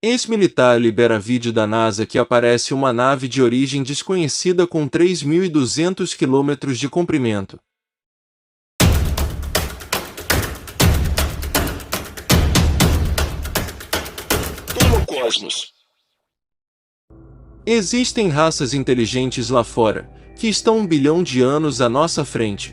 Ex-militar libera vídeo da NASA que aparece uma nave de origem desconhecida com 3.200 km de comprimento. Cosmos. Existem raças inteligentes lá fora, que estão 1 bilhão de anos à nossa frente.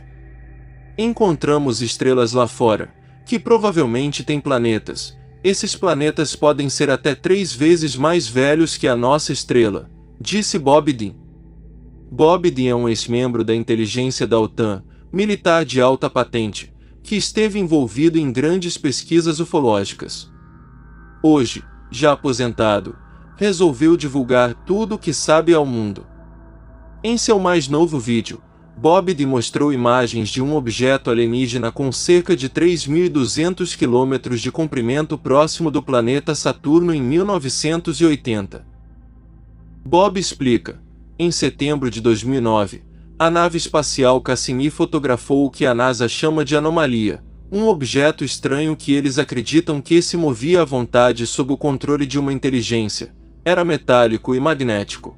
Encontramos estrelas lá fora, que provavelmente têm planetas. Esses planetas podem ser até 3 vezes mais velhos que a nossa estrela, disse Bob Dean. Bob Dean é um ex-membro da inteligência da OTAN, militar de alta patente, que esteve envolvido em grandes pesquisas ufológicas. Hoje, já aposentado, resolveu divulgar tudo o que sabe ao mundo. Em seu mais novo vídeo, Bob Dean mostrou imagens de um objeto alienígena com cerca de 3.200 km de comprimento próximo do planeta Saturno em 1980. Bob explica: em setembro de 2009, a nave espacial Cassini fotografou o que a NASA chama de anomalia, um objeto estranho que eles acreditam que se movia à vontade sob o controle de uma inteligência, era metálico e magnético.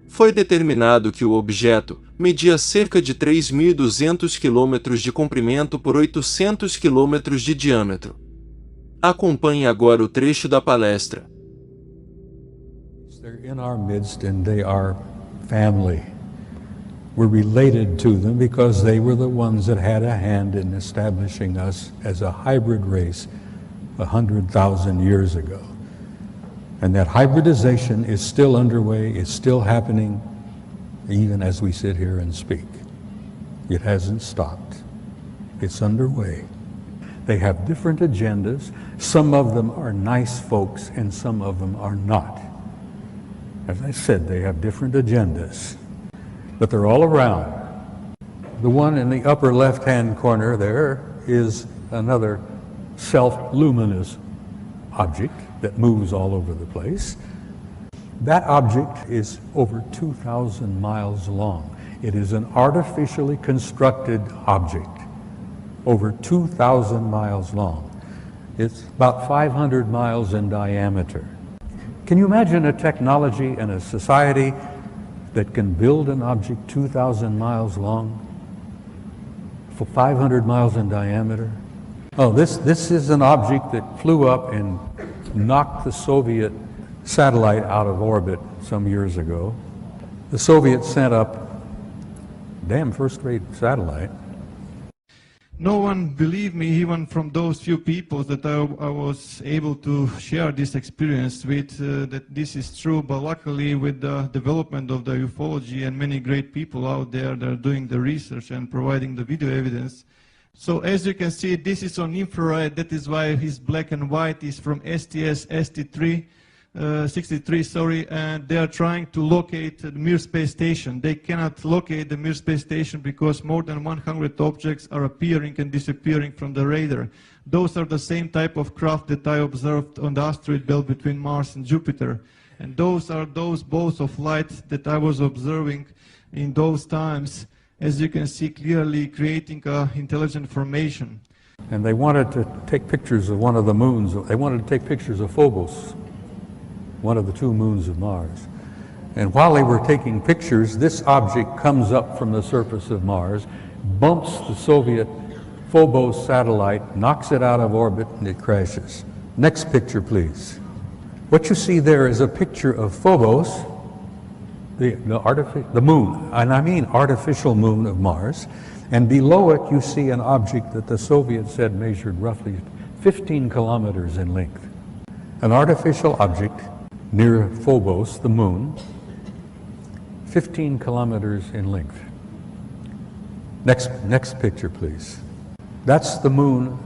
Foi determinado que o objeto media cerca de 3.200 km de comprimento por 800 km de diâmetro. Acompanhe agora o trecho da palestra. They're in our midst and they are family. We're related to them because they were the ones that had a hand in establishing us as a hybrid race 100,000 years ago. And that hybridization is still underway, it's still happening, even as we sit here and speak. It hasn't stopped. It's underway. They have different agendas. Some of them are nice folks and some of them are not. As I said, they have different agendas, but they're all around. The one in the upper left-hand corner there is another self-luminous object that moves all over the place. That object is over 2,000 miles long. It is an artificially constructed object, over 2,000 miles long. It's about 500 miles in diameter. Can you imagine a technology and a society that can build an object 2,000 miles long, for 500 miles in diameter? Oh, this is an object that flew up and knocked the Soviet satellite out of orbit some years ago. The Soviets sent up damn first-rate satellite. No one believed me, even from those few people that I was able to share this experience with, that this is true. But luckily, with the development of the ufology and many great people out there that are doing the research and providing the video evidence. So as you can see, this is on infrared. That is why his black and white is from STS-63. 63, sorry, and they are trying to locate the Mir space station. They cannot locate the Mir space station because more than 100 objects are appearing and disappearing from the radar. Those are the same type of craft that I observed on the asteroid belt between Mars and Jupiter. And those are those balls of light that I was observing in those times, as you can see clearly, creating intelligent formation. And they wanted to take pictures of one of the moons. They wanted to take pictures of Phobos, one of the 2 moons of Mars. And while they were taking pictures, this object comes up from the surface of Mars, bumps the Soviet Phobos satellite, knocks it out of orbit, and it crashes. Next picture, please. What you see there is a picture of Phobos, the moon, and I mean artificial moon of Mars, and below it you see an object that the Soviets said measured roughly 15 kilometers in length. An artificial object near Phobos, the moon, 15 kilometers in length. Next picture, please. That's the moon,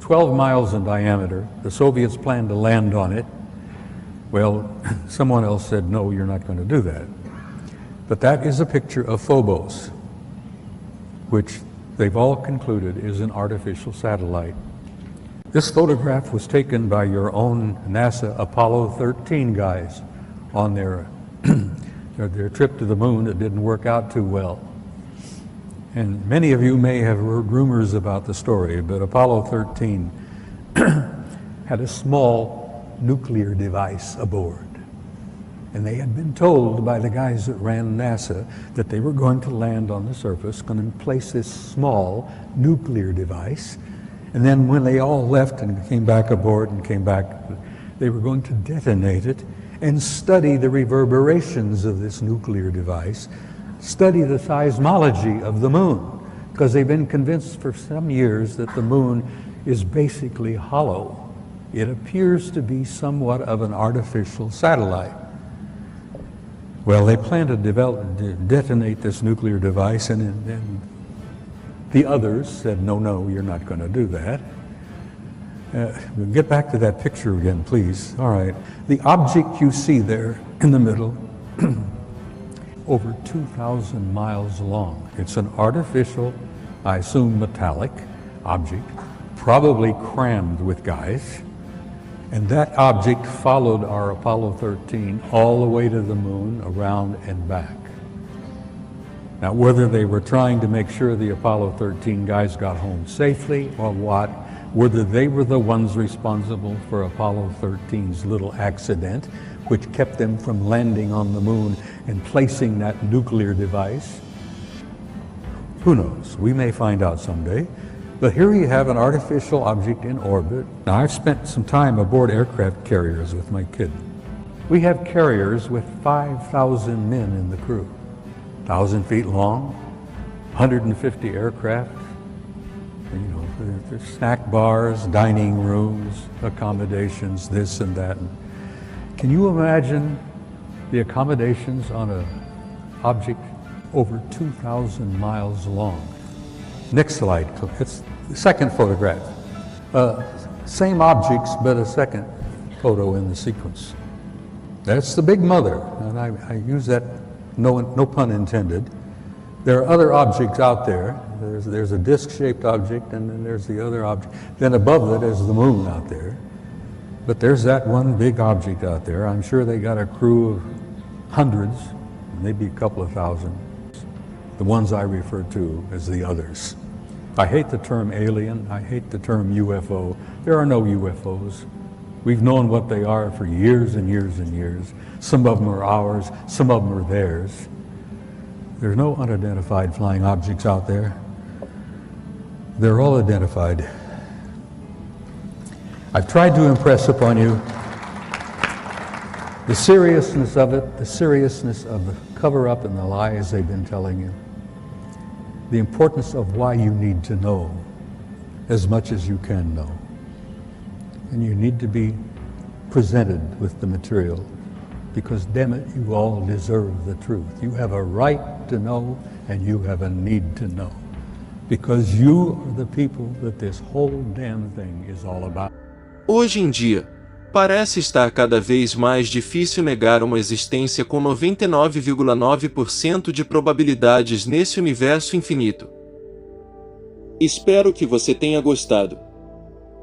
12 miles in diameter. The Soviets planned to land on it. Well, someone else said, no, you're not going to do that. But that is a picture of Phobos, which they've all concluded is an artificial satellite. This photograph was taken by your own NASA Apollo 13 guys on their trip to the moon. It didn't work out too well. And many of you may have heard rumors about the story, but Apollo 13 had a small nuclear device aboard. And they had been told by the guys that ran NASA that they were going to land on the surface, going to place this small nuclear device. And then when they all left and came back aboard and came back, they were going to detonate it and study the reverberations of this nuclear device, study the seismology of the moon, because they've been convinced for some years that the moon is basically hollow. It appears to be somewhat of an artificial satellite. Well, they plan to detonate this nuclear device, and then the others said, no, you're not going to do that. We'll get back to that picture again, please. All right. The object you see there in the middle, over 2,000 miles long. It's an artificial, I assume metallic object, probably crammed with guys. And that object followed our Apollo 13 all the way to the moon, around and back. Now, whether they were trying to make sure the Apollo 13 guys got home safely or what, whether they were the ones responsible for Apollo 13's little accident, which kept them from landing on the moon and placing that nuclear device, who knows? We may find out someday. But here you have an artificial object in orbit. Now, I've spent some time aboard aircraft carriers with my kid. We have carriers with 5,000 men in the crew, 1,000 feet long, 150 aircraft. You know, there's snack bars, dining rooms, accommodations, this and that. Can you imagine the accommodations on an object over 2,000 miles long? Next slide. It's the second photograph. Same objects, but a second photo in the sequence. That's the big mother, and I use that, no pun intended. There are other objects out there. There's a disc-shaped object, and then there's the other object. Then above it is the moon out there. But there's that one big object out there. I'm sure they got a crew of hundreds, maybe a couple of thousand. The ones I refer to as the others. I hate the term alien. I hate the term UFO. There are no UFOs. We've known what they are for years and years and years. Some of them are ours, some of them are theirs. There's no unidentified flying objects out there. They're all identified. I've tried to impress upon you the seriousness of it, the seriousness of the cover-up and the lies they've been telling you, the importance of why you need to know as much as you can know. And you need to be presented with the material, because damn it, you all deserve the truth. You have a right to know, and you have a need to know, because you are the people that this whole damn thing is all about. Hoje em dia, parece estar cada vez mais difícil negar uma existência com 99,9% de probabilidades nesse universo infinito. Espero que você tenha gostado.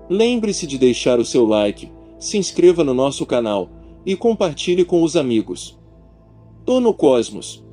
Lembre-se de deixar o seu like, se inscreva no nosso canal e compartilhe com os amigos. Tô no Cosmos.